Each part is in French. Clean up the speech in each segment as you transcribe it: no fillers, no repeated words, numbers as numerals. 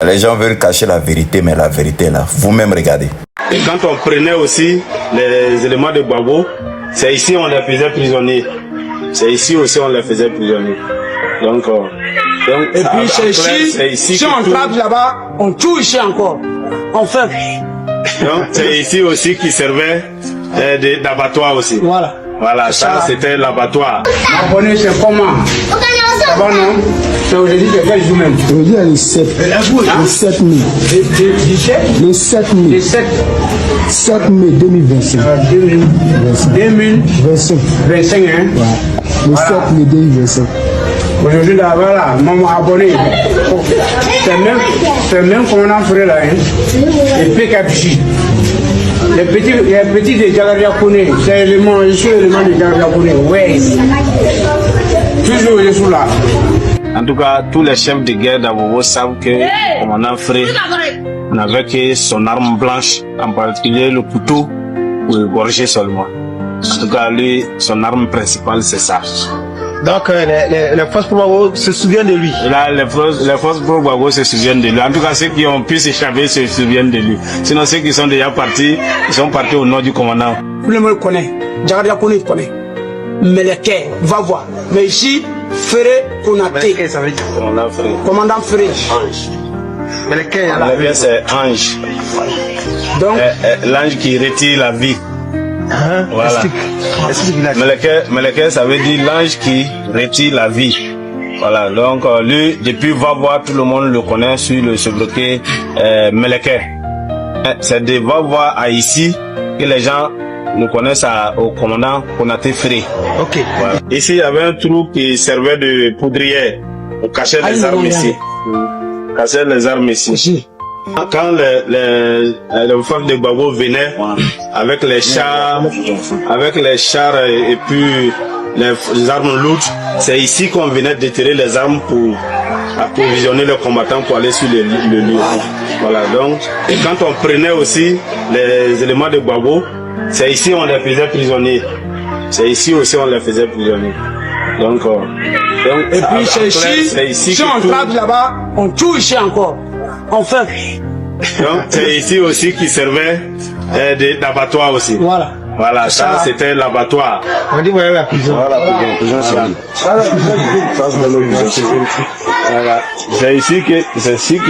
Les gens veulent cacher la vérité, mais la vérité est là. Vous-même regardez. Et quand on prenait aussi les éléments de Gbagbo, c'est ici on les faisait prisonniers. C'est ici aussi on les faisait prisonniers. Donc et puis c'est ici si on trappe là-bas, on tue ici encore. On fait. Donc c'est ici aussi qui servait d'abattoir aussi. Voilà. Voilà, ça c'était l'abattoir. Abonné, c'est comment? Ça va non? C'est aujourd'hui de quel jour même? Aujourd'hui le 7. Le 7 mai. Le 7 mai. Le 7. 7 mai 2025. 2025, hein? Ouais. Le 7 mai 2025. Aujourd'hui, là, voilà, maman abonné. C'est même qu'on en ferait là, hein? Et PKPJ. Les petits de Jagaria Kone, c'est l'élément de Jagaria Kone, ouais. Toujours, je suis là. En tout cas, tous les chefs de guerre d'Abobo savent que le commandant Fré n'avait que son arme blanche, en particulier le couteau pour égorger seulement. En tout cas, lui, son arme principale, c'est ça. Donc les forces pro-Gbagbo se souviennent de lui. Et là, les forces pro-Gbagbo se souviennent de lui. En tout cas, ceux qui ont pu s'échapper se souviennent de lui. Sinon, ceux qui sont déjà partis, ils sont partis au nom du commandant. Tout le monde connaît. Jagaria Kone connaît. Meleke, va voir. Mais ici, Fré Konaté. Ça veut dire Commandant Fré. Meleke, c'est ange. Donc, l'ange qui retire la vie. Voilà. Meleke, ça veut dire l'ange qui retire la vie. Voilà, donc lui, depuis va voir, tout le monde le connaît sur le sobriquet Meleke. C'est de va voir à ici que les gens le connaissent au commandant Konaté Fré. Ok. Voilà. Ici, il y avait un trou qui servait de poudrière. On cachait les armes ici. On cachait les armes ici. Quand les femmes de Gbagbo venaient avec les chars et puis les armes lourdes, c'est ici qu'on venait déterrer les armes pour approvisionner les combattants pour aller sur le lieu. Voilà, donc, et quand on prenait aussi les éléments de Gbagbo, c'est ici on les faisait prisonniers. C'est ici aussi on les faisait prisonniers. Donc et puis c'est ici si on trappe là-bas, on tue ici encore. On fait. Donc c'est ici aussi qui servait d'abattoir aussi. Voilà. Voilà, ça c'était l'abattoir. On dit voilà la prison. Voilà la prison civile. Voilà. C'est ici qui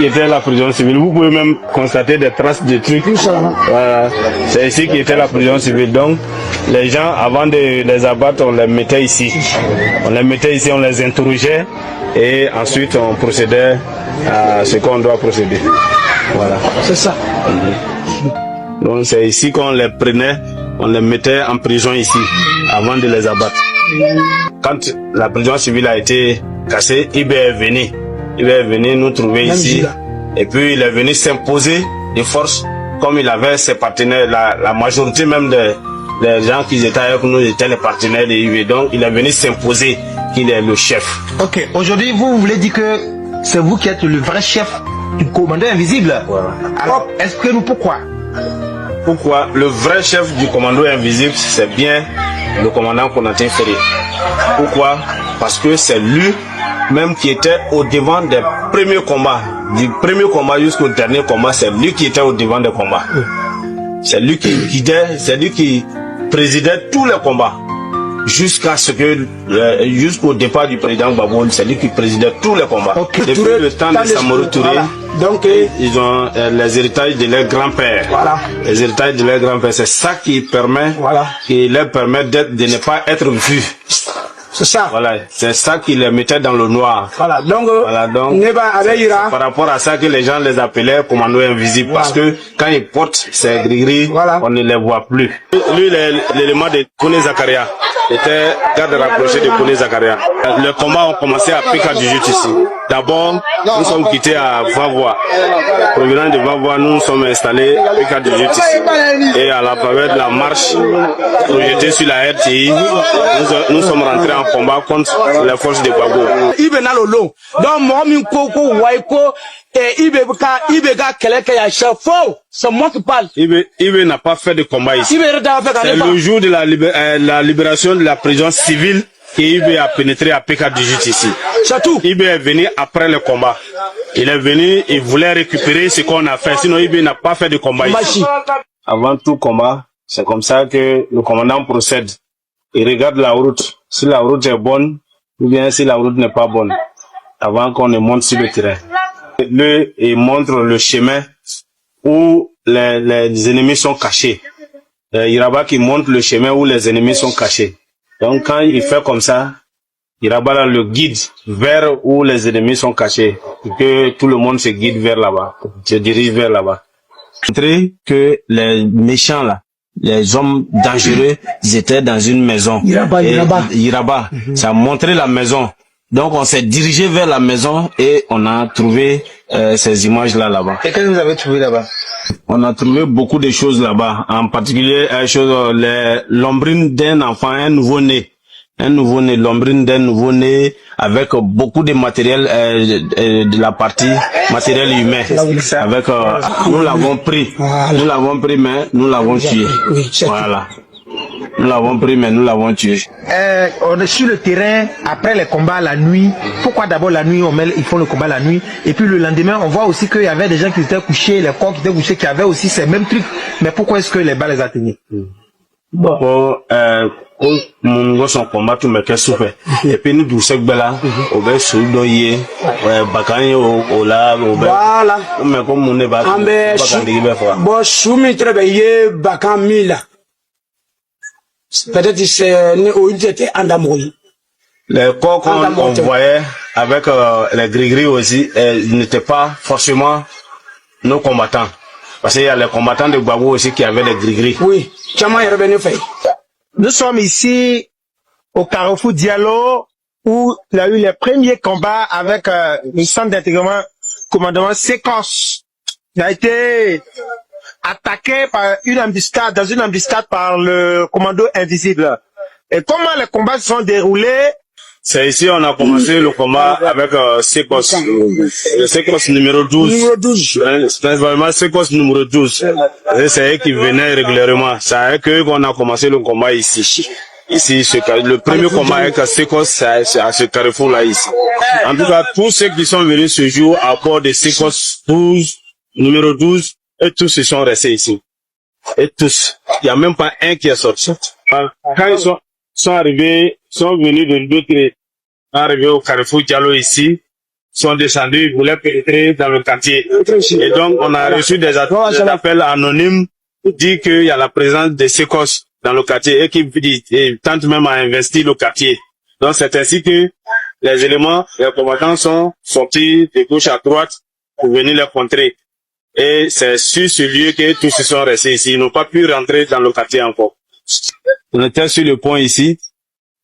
était la prison civile. Vous pouvez même constater des traces de trucs. Voilà. C'est ici qui était la prison civile. Donc les gens, avant de les abattre, on les mettait ici. On les interrogeait et ensuite on procédait à ce qu'on doit procéder. Voilà. C'est ça. Donc c'est ici qu'on les prenait, on les mettait en prison ici, avant de les abattre. Quand la prison civile a été cassée, Ibé est venu nous trouver ici. Et puis il est venu s'imposer de force, comme il avait ses partenaires, la majorité même des gens qui étaient avec nous étaient les partenaires de Ibé. Donc il est venu s'imposer qu'il est le chef. Ok, aujourd'hui vous voulez dire que c'est vous qui êtes le vrai chef du commandant invisible. Voilà. Alors, pourquoi le vrai chef du commando invisible, c'est bien le commandant Konaté Fré. Pourquoi? Parce que c'est lui même qui était au devant des premiers combats. Du premier combat jusqu'au dernier combat, c'est lui qui était au devant des combats. C'est lui qui guidait, c'est lui qui présidait tous les combats. Jusqu'au départ du président Gbagbo, c'est lui qui présidait tous les combats. Okay. Depuis le temps de Samori Touré, voilà. Donc ils ont les héritages de leur grand-père. Voilà. Les héritages de leur grand-père, c'est ça qui leur permet de ne pas être vus. C'est ça. Voilà, c'est ça qui les mettait dans le noir. Voilà, donc par rapport à ça que les gens les appelaient commando invisible, parce que quand ils portent ces gris-gris, on ne les voit plus. Lui, l'élément de Kone Zakaria était garde rapproché de Kone Zakaria. Les combats ont commencé à Pika du Jut ici. D'abord, nous sommes quittés à Vavois. Provenant de Vavois, nous sommes installés à Pika du Jut ici. Et à la faveur de la marche projetée sur la RTI, nous sommes rentrés en combat contre les forces de Gbagbo. Ibe na lolo. Donc moi min koko waiko et Ibe ga keleke ya chef. C'est moi qui parle. Ibe n'a pas fait de combat ici. C'est le jour de la libération de la prison civile qu'Ibe a pénétré à PK18 ici. Ibe est venu après le combat. Il est venu, il voulait récupérer ce qu'on a fait. Sinon, Ibe n'a pas fait de combat ici. Avant tout combat, c'est comme ça que le commandant procède. Il regarde la route. Si la route est bonne, ou bien si la route n'est pas bonne. Avant qu'on ne monte sur le terrain. Lui, il montre le chemin où les ennemis sont cachés. Iraba qui montre le chemin où les ennemis sont cachés. Donc quand il fait comme ça, Iraba le guide vers où les ennemis sont cachés. Et que tout le monde se guide vers là-bas, se dirige vers là-bas. Montrer que les méchants là, les hommes dangereux, ils étaient dans une maison. Iraba. Ça a montré la maison. Donc on s'est dirigé vers la maison et on a trouvé ces images-là là-bas. Et qu'est-ce que vous avez trouvé là-bas? On a trouvé beaucoup de choses là-bas, en particulier l'ombrine d'un enfant, un nouveau-né, l'ombrine d'un nouveau-né avec beaucoup de matériel de la partie matériel humain. Avec nous l'avons pris, mais nous l'avons tué. Voilà. Nous l'avons pris, mais nous l'avons tué. On est sur le terrain, après les combats la nuit. Pourquoi d'abord la nuit, ils font le combat la nuit, et puis le lendemain, on voit aussi qu'il y avait des gens qui étaient couchés, les corps qui étaient couchés, qui avaient aussi ces mêmes trucs. Mais pourquoi est-ce que les balles les atteignaient? Mon son combat tout me casse soupe. Et puis nous tous ces belles au bas sous doyer, bakanye au là, au bas. Voilà. Mais comme on est bas, bon, soumis très bien, bakan mila. Peut-être que c'est où ils étaient en amour. Les corps qu'on voyait avec les gris-gris aussi, ils n'étaient pas forcément nos combattants. Parce qu'il y a les combattants de Gbagbo aussi qui avaient les gris-gris. Oui, nous sommes ici au Carrefour Diallo où il y a eu les premiers combats avec le centre d'intégrement commandement Séquence. Il a été attaqué par dans une embuscade par le commando invisible. Et comment les combats se sont déroulés? C'est ici on a commencé le combat avec Séquence. Le Séquence numéro 12. C'est vraiment Séquence numéro 12. C'est eux qui venaient régulièrement. C'est eux qu'on a commencé le combat ici. Ici, le premier combat avec Séquence, c'est à ce carrefour-là ici. En tout cas, tous ceux qui sont venus ce jour à bord de Séquence 12, numéro 12, et tous se sont restés ici. Et tous. Il n'y a même pas un qui est sorti. Quand ils sont arrivés, sont venus de l'autre, arrivés au Carrefour Diallo ici, sont descendus, ils voulaient pénétrer dans le quartier. Et donc, on a reçu des appels anonymes qui disent qu'il y a la présence de Séquence dans le quartier et qui tentent même à investir le quartier. Donc, c'est ainsi que les éléments, les combattants sont sortis de gauche à droite pour venir les contrer. Et c'est sur ce lieu que tous se sont restés ici. Ils n'ont pas pu rentrer dans le quartier encore. On était sur le pont ici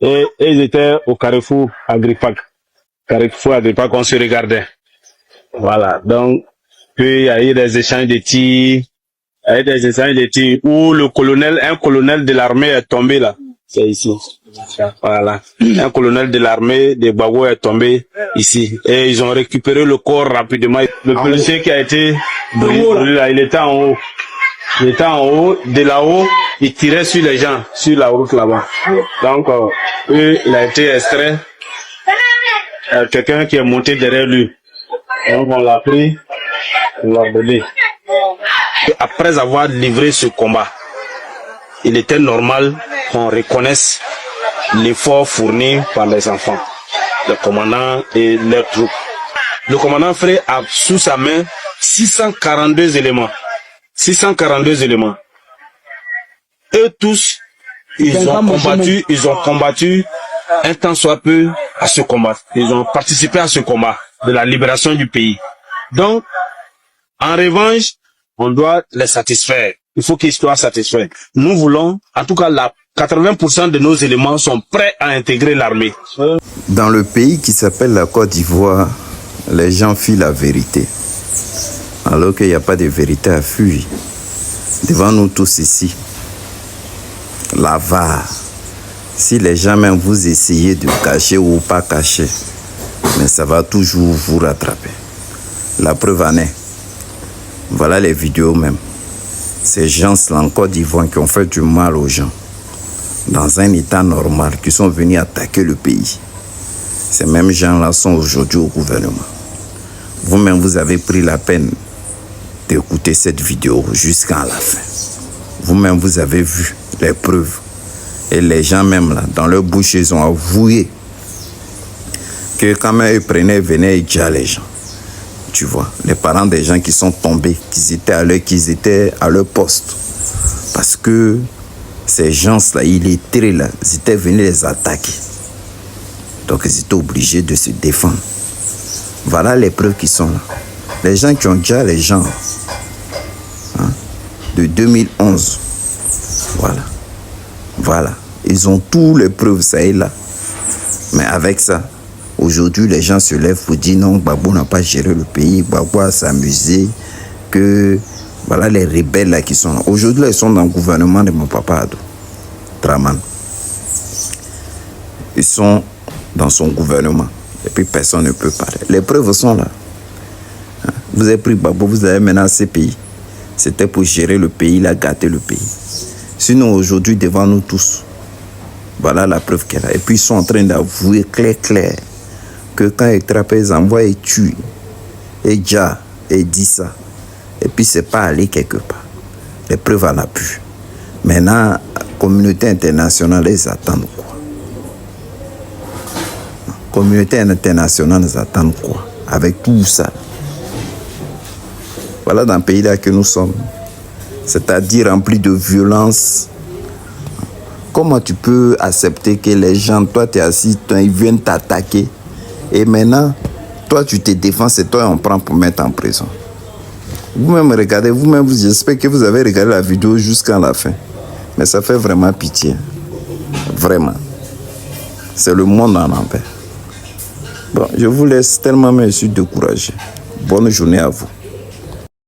et ils étaient au Carrefour Agripac. Carrefour Agripac, on se regardait. Voilà. Donc, puis il y a eu des échanges de tirs. Il y a eu des échanges de tirs où un colonel de l'armée est tombé là. C'est ici. Voilà. Un colonel de l'armée de Gbagbo est tombé ici. Et ils ont récupéré le corps rapidement. Le policier qui a été brûlé là, il était en haut. Il était en haut. De là-haut, il tirait sur les gens, sur la route là-bas. Donc, il a été extrait. Quelqu'un qui est monté derrière lui. Donc, on l'a pris. On l'a brûlé. Après avoir livré ce combat, il était normal qu'on reconnaisse l'effort fourni par les enfants, le commandant et leurs troupes. Le commandant Frey a sous sa main 642 éléments. 642 éléments. Eux tous, ils ont combattu un temps soit peu à ce combat. Ils ont participé à ce combat de la libération du pays. Donc, en revanche, on doit les satisfaire. Il faut qu'ils soient satisfaits. Nous voulons, en tout cas, 80% de nos éléments sont prêts à intégrer l'armée. Dans le pays qui s'appelle la Côte d'Ivoire, les gens fuient la vérité. Alors qu'il n'y a pas de vérité à fuir. Devant nous tous ici, la VAR. Si les gens même vous essayez de cacher ou pas cacher, mais ça va toujours vous rattraper. La preuve en est. Voilà les vidéos même. Ces gens-là en Côte d'Ivoire qui ont fait du mal aux gens. dans un état normal, qui sont venus attaquer le pays. Ces mêmes gens-là sont aujourd'hui au gouvernement. Vous-même, vous avez pris la peine d'écouter cette vidéo jusqu'à la fin. Vous-même, vous avez vu les preuves. Et les gens même là, dans leur bouche, ils ont avoué que quand même ils prenaient, venaient et disaient les gens. Tu vois, les parents des gens qui sont tombés, qu'ils étaient à leur poste. Parce que ces gens-là, ils étaient venus les attaquer. Donc ils étaient obligés de se défendre. Voilà les preuves qui sont là. Les gens qui ont déjà les gens de 2011. Voilà. Ils ont tous les preuves, ça et là. Mais avec ça, aujourd'hui, les gens se lèvent pour dire non, Gbagbo n'a pas géré le pays, Gbagbo a s'amusé, que voilà les rebelles là qui sont là. Aujourd'hui, ils sont dans le gouvernement de mon papa Addo Dramane. Ils sont dans son gouvernement. Et puis personne ne peut parler. Les preuves sont là. Vous avez pris Gbagbo, vous avez menacé le pays. C'était pour gérer le pays, il a gâté le pays. Sinon, aujourd'hui, devant nous tous, voilà la preuve qu'elle a. Et puis, ils sont en train d'avouer clair que quand ils trappent, ils envoient et tuent. Et déjà, et dit ça. Et puis, c'est pas aller quelque part. Les preuves à l'appui. Maintenant, la communauté internationale, ils attendent quoi? La communauté internationale, ils attendent quoi? Avec tout ça. Voilà dans le pays là que nous sommes. C'est-à-dire rempli de violence. Comment tu peux accepter que les gens, toi tu es assis, toi, ils viennent t'attaquer et maintenant, toi tu te défends, c'est toi on prend pour mettre en prison. Vous-même regardez, j'espère que vous avez regardé la vidéo jusqu'à la fin. Mais ça fait vraiment pitié. Vraiment. C'est le monde en envers. Bon, je vous laisse tellement, mais je suis découragé. Bonne journée à vous.